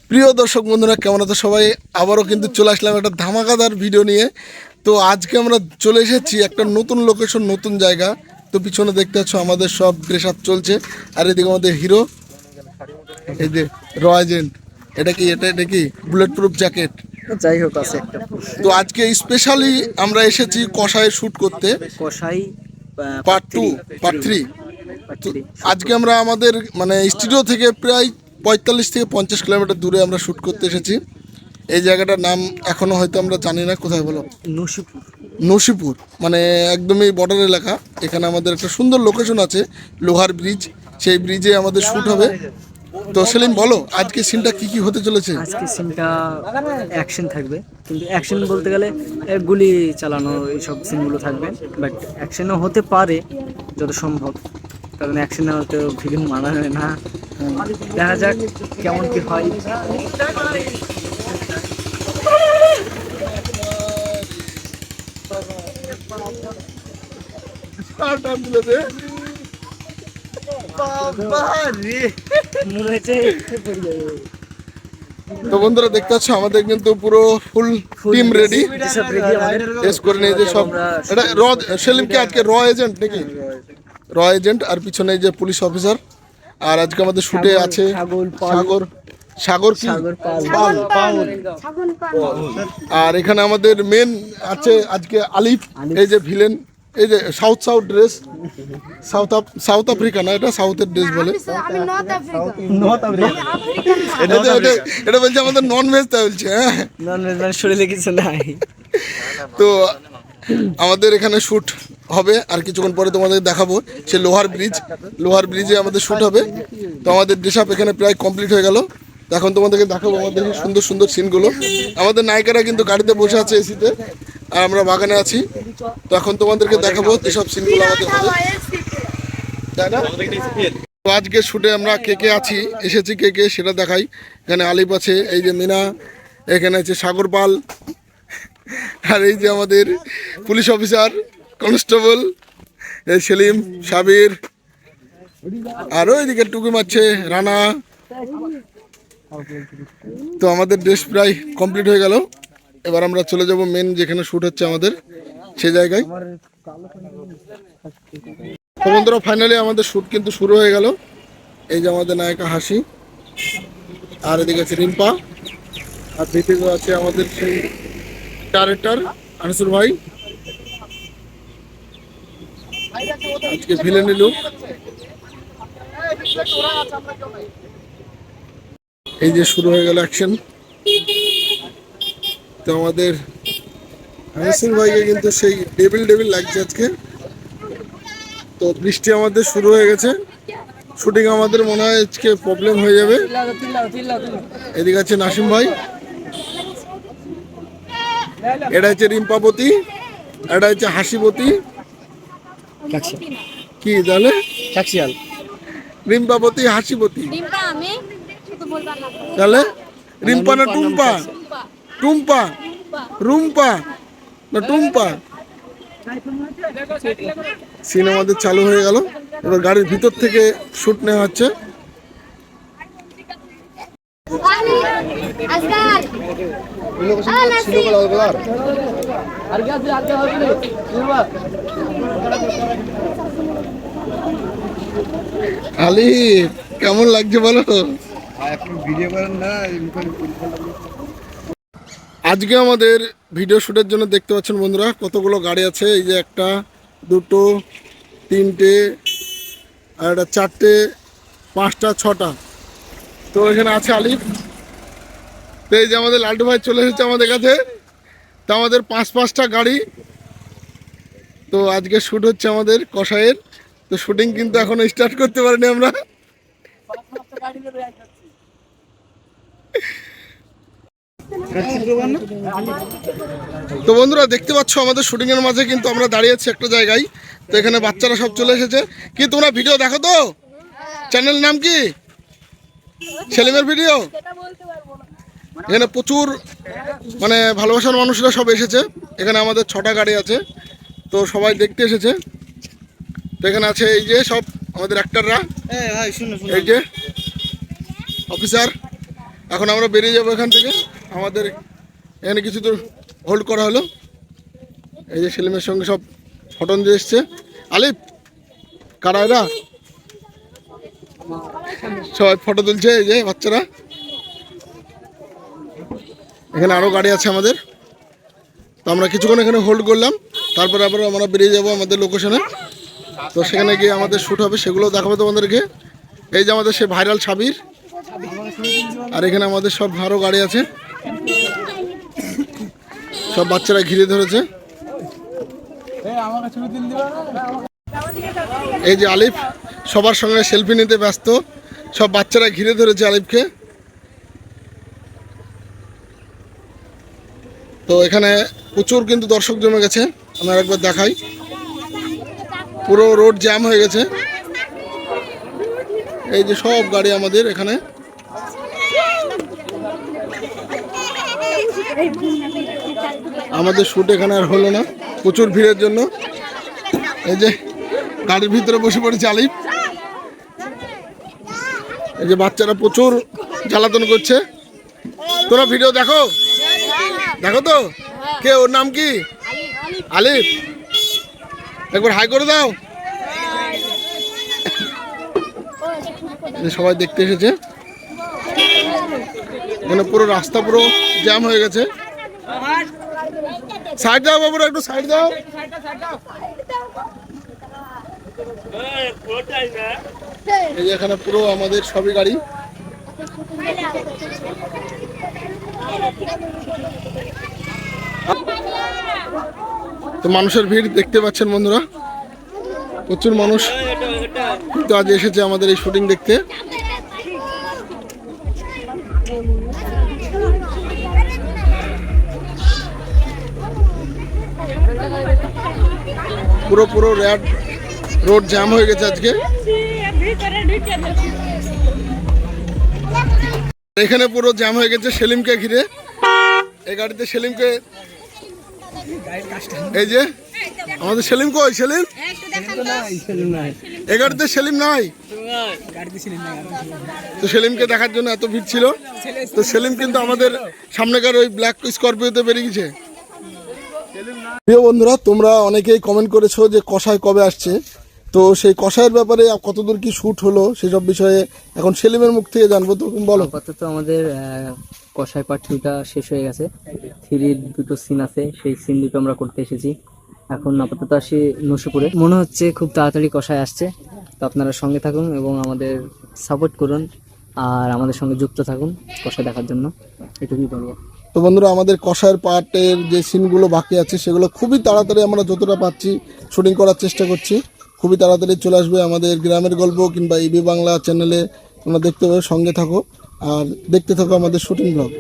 প্রিয় দর্শক বন্ধুরা, কেমন আছো সবাই? আবারও কিন্তু চলে আসলাম একটা ধামাকাদার ভিডিও নিয়ে। তো আজকে আমরা চলে এসেছি একটা নতুন লোকেশন, নতুন জায়গা। তো পিছনে দেখতে পাচ্ছ আমাদের সব ড্রেস আপ চলছে, আর এদিকে আমাদের হিরো, এই যে র এজেন্ট। এটা কি বুলেট প্রুফ জ্যাকেট? যাই হোক আছে একটা তো আজকে স্পেশালি আমরা এসেছি কষায় শ্যুট করতে, কষাই পার্ট 2 পার্ট 3। তো আজকে আমরা আমাদের মানে স্টুডিও থেকে প্রায় 45 থেকে 50 কিলোমিটার দূরে আমরা শ্যুট করতে এসেছি। এই জায়গাটার নাম এখনো হয়তো আমরা জানি না, কোথায় বলো? নসিপুর। নসিপুর, মানে একদমই বর্ডার এলাকা। এখানে আমাদের একটা সুন্দর লোকেশন আছে, লোহার ব্রিজ। সেই ব্রিজে আমাদের শ্যুট হবে। তো সেলিম, বলো আজকে সিনটা কি কি হতে চলেছে? আজকে সিনটা অ্যাকশন থাকবে, কিন্তু অ্যাকশন বলতে গেলে গুলি চালানো এইসব সিনগুলো থাকবে, বাট অ্যাকশনও হতে পারে যত সম্ভব, কারণ অ্যাকশনে হয়তো ভিলেন মানা হয় না। দেখা যাক কেমন কি হয়। তো বন্ধুরা দেখতে পাচ্ছ আমাদের কিন্তু পুরো ফুল টিম রেডি। টেস্ট করে নিয়ে যে সব, এটা সেলিম কি আজকে র এজেন্ট নাকি? র এজেন্ট, আর পিছনে এই যে পুলিশ অফিসার। আর আজকে আমাদের শুটে আছে সাগর কি পাল। আর এখানে আমাদের মেন আছে আজকে আলিফ, এই যে ভিলেন, এই যে সাউথ ড্রেস, সাউথ আফ্রিকা না, এটা সাউথের ড্রেস বলে। এটা বলছে আমাদের নন ভেজ, তাই বলছে। হ্যাঁ, নন ভেজ মানে শরীরে কিছু নাই। তো আমাদের এখানে শ্যুট হবে, আর কিছুক্ষণ পরে তোমাদের দেখাবো। সে লোহার ব্রিজে আমাদের শ্যুট হবে। তো আমাদের ড্রেস আপ এখানে প্রায় কমপ্লিট হয়ে গেল। তো এখন তোমাদেরকে দেখাবো আমাদের সুন্দর সুন্দর সিনগুলো। আমাদের নায়িকারা কিন্তু গাড়িতে বসে আছে এসিতে, আর আমরা বাগানে আছি। তো এখন তোমাদেরকে দেখাবো যেসব সিনগুলো আমাদের হবে, তাই না? তো আজকে শ্যুটে আমরা কে কে এসেছি সেটা দেখাই। এখানে আলিফ আছে, এই যে মিনা, এখানে আছে সাগর পাল, আর এই যে আমাদের পুলিশ অফিসার কনস্টেবল এই সেলিম, সাবির, আর ওইদিকে টুকু মারছে রানা। তো আমাদের ড্রেস প্রায় কমপ্লিট হয়ে গেল। এবার আমরা চলে যাব মেন যেখানে শ্যুট হচ্ছে আমাদের সেই জায়গায়। তো বন্ধুরা, ফাইনালি আমাদের শ্যুট কিন্তু শুরু হয়ে গেল। এই যে আমাদের নায়িকা হাসি, আর এদিকে আছে রিম্পা, আর দ্বিতীয় আছে আমাদের সেই ডাইরেক্টর আনিসুর ভাই, আজকে ভিলেন লুক। এই যে শুরু হয়ে গেল অ্যাকশন। তো আমাদের আনিসুর ভাইকে কিন্তু সেই ডেভিল লাগছে আজকে। তো বৃষ্টি আমাদের শুরু হয়ে গেছে, শুটিং আমাদের মনে হয় আজকে প্রবলেম হয়ে যাবে। এদিকে আছে নাসিম ভাই, এটা হচ্ছে রিম্পাবতী, এটা হচ্ছে হাসিবতী। কি তাহলে রিম্পাবতী হাসিবতী, তাহলে রিম্পা না টুম্পা? রুম্পা না টুম্পা? সিন আমাদের চালু হয়ে গেল। এবার গাড়ির ভিতর থেকে শুট নেওয়া হচ্ছে। আলি, কেমন লাগছে বলো? আজকে আমাদের ভিডিও শ্যুটের জন্য দেখতে পাচ্ছেন বন্ধুরা কতগুলো গাড়ি আছে। এই যে একটা, দুটো, তিনটে, আর একটা চারটে, পাঁচটা, ছটা। তো এখানে আছে আলিফ। তো এই যে আমাদের লাল্টু ভাই চলে এসেছে আমাদের কাছে। তো আমাদের পাঁচটা গাড়ি। তো আজকে শ্যুট হচ্ছে আমাদের কষায়ের। তো শুটিং কিন্তু এখনো স্টার্ট করতে পারিনি আমরা। তো বন্ধুরা দেখতে পাচ্ছ আমাদের শুটিং এর মাঝে কিন্তু আমরা দাঁড়িয়ে আছি একটা জায়গায়। তো এখানে বাচ্চারা সব চলে এসেছে। কি তোমরা ভিডিও দেখো তো? চ্যানেল নাম কি? সেলিমের ভিডিও। এখানে প্রচুর মানে ভালোবাসার মানুষরা সব এসেছে। এখানে আমাদের 6টা গাড়ি আছে, তো সবাই দেখতে এসেছে। তো এখানে আছে এই যে সব আমাদের অ্যাক্টররা, এই যে অফিসার, এখন আমরা বেরিয়ে যাবো এখান থেকে। আমাদের এখানে কিছু দূর হোল্ড করা হলো। এই যে সেলিমের সঙ্গে সব ফটো নিতে এসছে। আলিফ কারা এরা? সবাই ফটো তুলছে এই যে বাচ্চারা। এখানে আরও গাড়ি আছে আমাদের। তো আমরা কিছুক্ষণ এখানে হোল্ড করলাম, তারপরে আবার আমরা বেরিয়ে যাব আমাদের লোকেশনে। তো সেখানে গিয়ে আমাদের শ্যুট হবে, সেগুলো দেখাবো তোমাদেরকে। এই যে আমাদের সে ভাইরাল সাবির, আর এখানে আমাদের সব আরও গাড়ি আছে, সব বাচ্চারা ঘিরে ধরেছে। এই যে আলিফ সবার সঙ্গে সেলফি নিতে ব্যস্ত, সব বাচ্চারা ঘিরে ধরেছে আলিফকে। তো এখানে প্রচুর কিন্তু দর্শক জমে গেছে, আমি একবার দেখাই। পুরো রোড জ্যাম হয়ে গেছে। এই যে সব গাড়ি আমাদের এখানে। আমাদের শ্যুট এখানে আর হলো না প্রচুর ভিড়ের জন্য। এই যে গাড়ির ভিতরে বসে পড়েছে আলিফ। এই যে বাচ্চারা প্রচুর জ্বালাতন করছে। তোরা ভিডিও দেখো? দেখো তো। কে, ওর নাম কি? আলিফ। একবার হাই করে দাও। সবাই দেখতে এসেছে। এখানে পুরো রাস্তা পুরো জ্যাম হয়ে গেছে। সাইড দাও বাবুরা, একটু সাইড দাও। এই যে এখানে পুরো আমাদের সবই গাড়ি। তো মানুষের ভিড় দেখতে পাচ্ছেন বন্ধুরা, প্রচুর মানুষ কিন্তু আজ এসেছে আমাদের এই শুটিং দেখতে। পুরো রোড জ্যাম হয়ে গেছে আজকে। এখানে পুরো জ্যাম হয়ে গেছে সেলিমকে ঘিরে। এই গাড়িতে সেলিমকে, এই যে আমাদের সেলিম কই? সেলিম এই গাড়িতে সেলিম নাই। তো সেলিমকে দেখার জন্য এত ভিড় ছিল। তো সেলিম কিন্তু আমাদের সামনেকার ওই ব্ল্যাক স্করপিওতে বেরিয়ে গেছে। প্রিয় বন্ধুরা, তোমরা অনেকেই কমেন্ট করেছো যে কষাই কবে আসছে। তো সেই কষাইয়ের ব্যাপারে কতদূর কি শ্যুট হলো সেসব বিষয়ে এখন সেলিমের মুখ থেকে জানবো। তো তুমি বলো। আপাতত আমাদের কষাই পার্ট 2টা শেষ হয়ে গেছে। 3 দুটো সিন আছে, সেই সিন দুটো আমরা করতে এসেছি। এখন আপাতত আসি নসিপুরে। মনে হচ্ছে খুব তাড়াতাড়ি কষাই আসছে। তো আপনারা সঙ্গে থাকুন এবং আমাদের সাপোর্ট করুন, আর আমাদের সঙ্গে যুক্ত থাকুন কষাই দেখার জন্য। এটুকুই বলবো। তো বন্ধুরা, আমাদের কষাইয়ের পার্টের যে সিনগুলো বাকি আছে সেগুলো খুবই তাড়াতাড়ি আমরা যতটা পাচ্ছি শুটিং করার চেষ্টা করছি। খুবই তাড়াতাড়ি চলে আসবে আমাদের গ্রামের গল্প কিংবা ইবি বাংলা চ্যানেলে। তোমরা দেখতে পাবে, সঙ্গে থাকো আর দেখতে থাকো আমাদের শুটিং ব্লগ।